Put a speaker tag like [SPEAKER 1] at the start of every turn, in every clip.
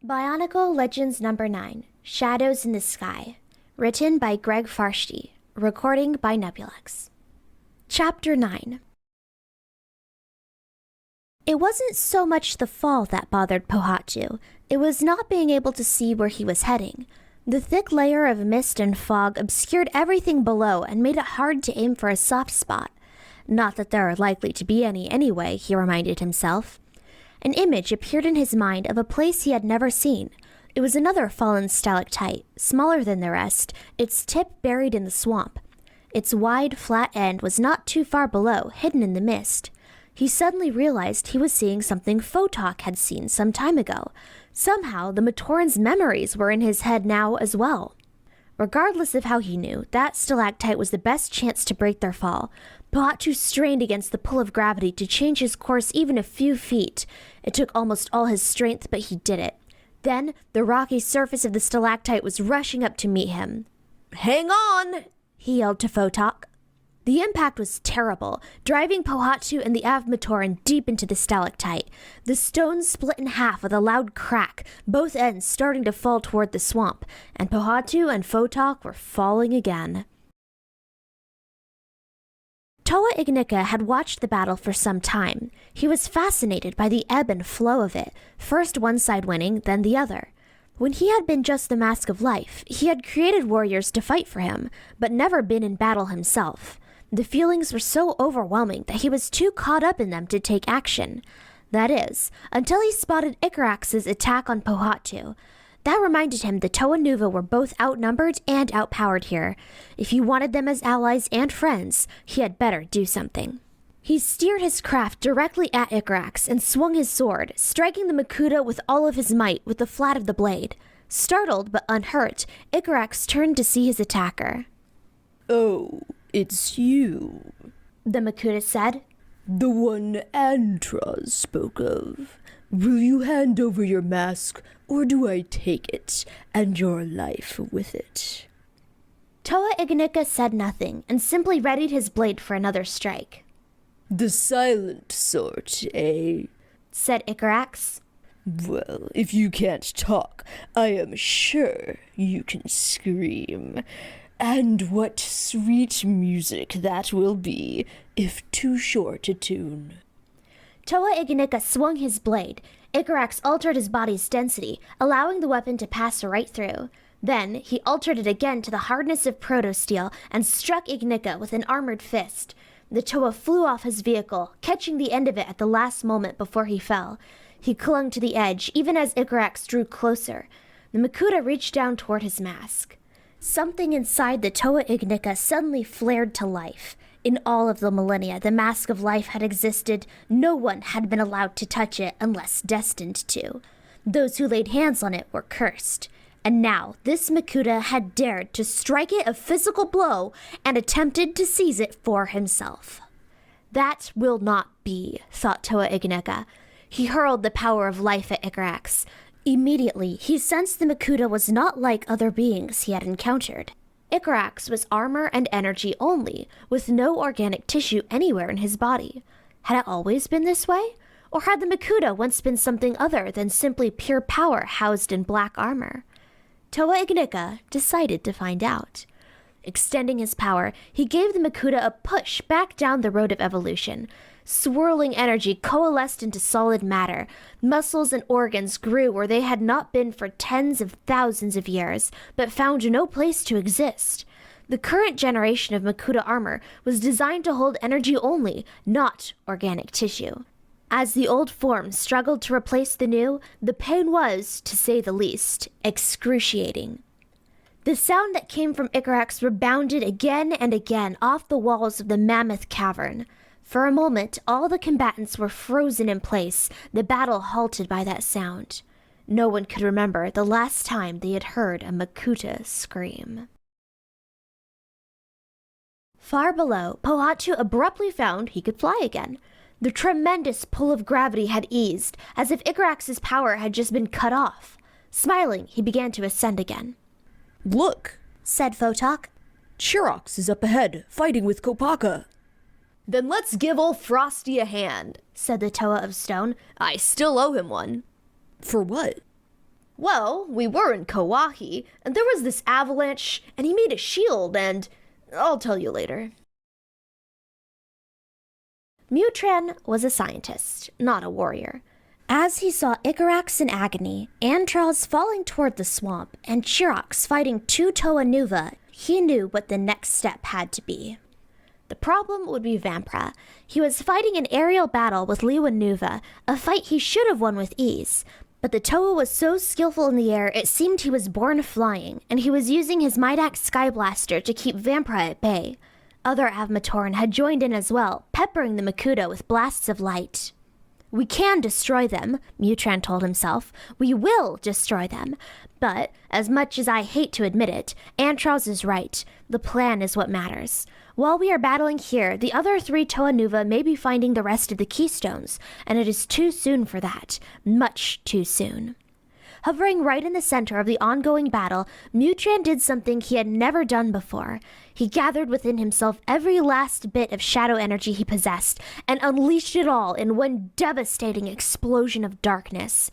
[SPEAKER 1] Bionicle Legends Number 9, Shadows in the Sky. Written by Greg Farshti. Recording by Nebulux. Chapter 9. It wasn't so much the fall that bothered Pohatu. It was not being able to see where he was heading. The thick layer of mist and fog obscured everything below and made it hard to aim for a soft spot. Not that there are likely to be any anyway, he reminded himself. An image appeared in his mind of a place he had never seen. It was another fallen stalactite, smaller than the rest, its tip buried in the swamp. Its wide, flat end was not too far below, hidden in the mist. He suddenly realized he was seeing something Photok had seen some time ago. Somehow, the Mutran's memories were in his head now as well. Regardless of how he knew, that stalactite was the best chance to break their fall. Pohatu strained against the pull of gravity to change his course even a few feet. It took almost all his strength, but he did it. Then, the rocky surface of the stalactite was rushing up to meet him. "Hang on!" he yelled to Photok. The impact was terrible, driving Pohatu and the Mutran deep into the stalactite. The stones split in half with a loud crack, both ends starting to fall toward the swamp, and Pohatu and Photok were falling again. Toa Ignika had watched the battle for some time. He was fascinated by the ebb and flow of it, first one side winning, then the other. When he had been just the Mask of Life, he had created warriors to fight for him, but never been in battle himself. The feelings were so overwhelming that he was too caught up in them to take action. That is, until he spotted Icarax's attack on Pohatu. That reminded him the Toa Nuva were both outnumbered and outpowered here. If he wanted them as allies and friends, he had better do something. He steered his craft directly at Icarax and swung his sword, striking the Makuta with all of his might with the flat of the blade. Startled but unhurt, Icarax turned to see his attacker.
[SPEAKER 2] "Oh, it's you,"
[SPEAKER 1] the Makuta said.
[SPEAKER 2] "The one Antraz spoke of. Will you hand over your mask, or do I take it, and your life with it?"
[SPEAKER 1] Toa Ignika said nothing, and simply readied his blade for another strike.
[SPEAKER 2] "The silent sort, eh?"
[SPEAKER 1] said Icarax.
[SPEAKER 2] "Well, if you can't talk, I am sure you can scream. And what sweet music that will be, if too short a tune."
[SPEAKER 1] Toa Ignika swung his blade. Icarax altered his body's density, allowing the weapon to pass right through. Then, he altered it again to the hardness of protosteel and struck Ignika with an armored fist. The Toa flew off his vehicle, catching the end of it at the last moment before he fell. He clung to the edge, even as Icarax drew closer. The Makuta reached down toward his mask. Something inside the Toa Ignika suddenly flared to life. In all of the millennia the Mask of Life had existed, no one had been allowed to touch it unless destined to. Those who laid hands on it were cursed. And now this Makuta had dared to strike it a physical blow and attempted to seize it for himself. That will not be, thought Toa Ignika. He hurled the power of life at Icarax. Immediately, he sensed the Makuta was not like other beings he had encountered. Icarax was armor and energy only, with no organic tissue anywhere in his body. Had it always been this way? Or had the Makuta once been something other than simply pure power housed in black armor? Toa Ignika decided to find out. Extending his power, he gave the Makuta a push back down the road of evolution. Swirling energy coalesced into solid matter. Muscles and organs grew where they had not been for tens of thousands of years, but found no place to exist. The current generation of Makuta armor was designed to hold energy only, not organic tissue. As the old form struggled to replace the new, the pain was, to say the least, excruciating. The sound that came from Icarax rebounded again and again off the walls of the mammoth cavern. For a moment, all the combatants were frozen in place, the battle halted by that sound. No one could remember the last time they had heard a Makuta scream. Far below, Pohatu abruptly found he could fly again. The tremendous pull of gravity had eased, as if Icarax's power had just been cut off. Smiling, he began to ascend again.
[SPEAKER 2] "Look,"
[SPEAKER 1] said Photok.
[SPEAKER 2] "Chirox is up ahead, fighting with Kopaka."
[SPEAKER 3] "Then let's give old Frosty a hand,"
[SPEAKER 1] said the Toa of Stone.
[SPEAKER 3] "I still owe him one."
[SPEAKER 2] "For what?"
[SPEAKER 3] Well, we were in Kauai, and there was this avalanche, and he made a shield, and I'll tell you later.
[SPEAKER 1] Mutran was a scientist, not a warrior. As he saw Icarax in agony, Antraz falling toward the swamp, and Chirox fighting two Toa Nuva, he knew what the next step had to be. The problem would be Vampra. He was fighting an aerial battle with Liwa Nuva, a fight he should have won with ease. But the Toa was so skillful in the air, it seemed he was born flying, and he was using his Midax Sky Blaster to keep Vampra at bay. Other Avmatoran had joined in as well, peppering the Makuta with blasts of light. We can destroy them, Mutran told himself. We will destroy them. But, as much as I hate to admit it, Antraz is right. The plan is what matters. While we are battling here, the other three Toa Nuva may be finding the rest of the Keystones, and it is too soon for that. Much too soon. Hovering right in the center of the ongoing battle, Mutran did something he had never done before. He gathered within himself every last bit of shadow energy he possessed and unleashed it all in one devastating explosion of darkness.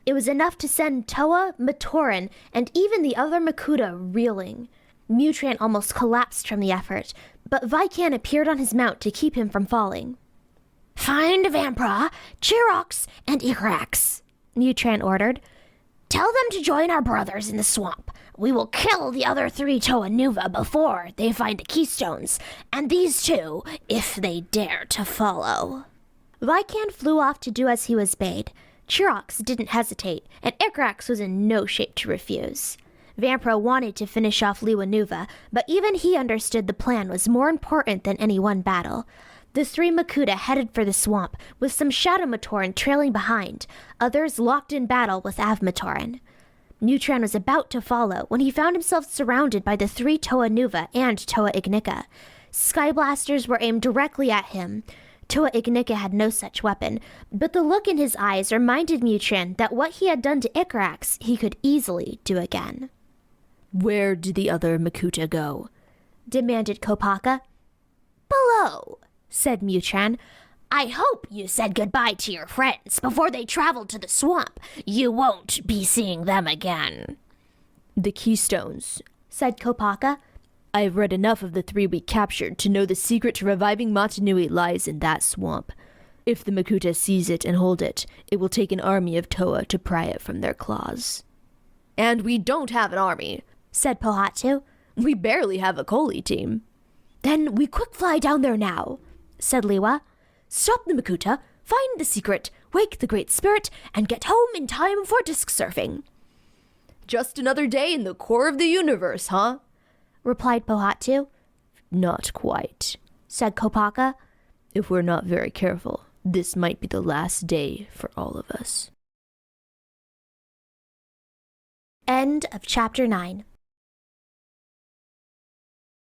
[SPEAKER 1] It was enough to send Toa, Matoran, and even the other Makuta reeling. Mutran almost collapsed from the effort, but Vykan appeared on his mount to keep him from falling. "Find Vampra, Chirox, and Icarax," Mutran ordered. "Tell them to join our brothers in the swamp. We will kill the other three Toa Nuva before they find the Keystones, and these two, if they dare to follow." Vykan flew off to do as he was bade. Chirox didn't hesitate, and Icarax was in no shape to refuse. Vampra wanted to finish off Liwa Nuva, but even he understood the plan was more important than any one battle. The three Makuta headed for the swamp, with some Shadow Matoran trailing behind, others locked in battle with Avmatoran. Mutran was about to follow when he found himself surrounded by the three Toa Nuva and Toa Ignica. Sky blasters were aimed directly at him. Toa Ignica had no such weapon, but the look in his eyes reminded Mutran that what he had done to Icarax he could easily do again.
[SPEAKER 2] Where did the other Makuta go?
[SPEAKER 1] Demanded Kopaka. "Below," said Mutran. "I hope you said goodbye to your friends before they traveled to the swamp. You won't be seeing them again."
[SPEAKER 2] "The Keystones,"
[SPEAKER 1] said Kopaka.
[SPEAKER 2] "I've read enough of the three we captured to know the secret to reviving Motunui lies in that swamp. If the Makuta seize it and hold it, it will take an army of Toa to pry it from their claws."
[SPEAKER 3] "And we don't have an army,"
[SPEAKER 1] said Pohatu.
[SPEAKER 3] "We barely have a Koli team."
[SPEAKER 1] "Then we quick fly down there now," said Liwa. "Stop the Makuta, find the secret, wake the Great Spirit, and get home in time for disc surfing."
[SPEAKER 3] "Just another day in the core of the universe, huh?"
[SPEAKER 1] replied Pohatu.
[SPEAKER 2] "Not quite,"
[SPEAKER 1] said Kopaka.
[SPEAKER 2] "If we're not very careful, this might be the last day for all of us."
[SPEAKER 1] End of Chapter 9.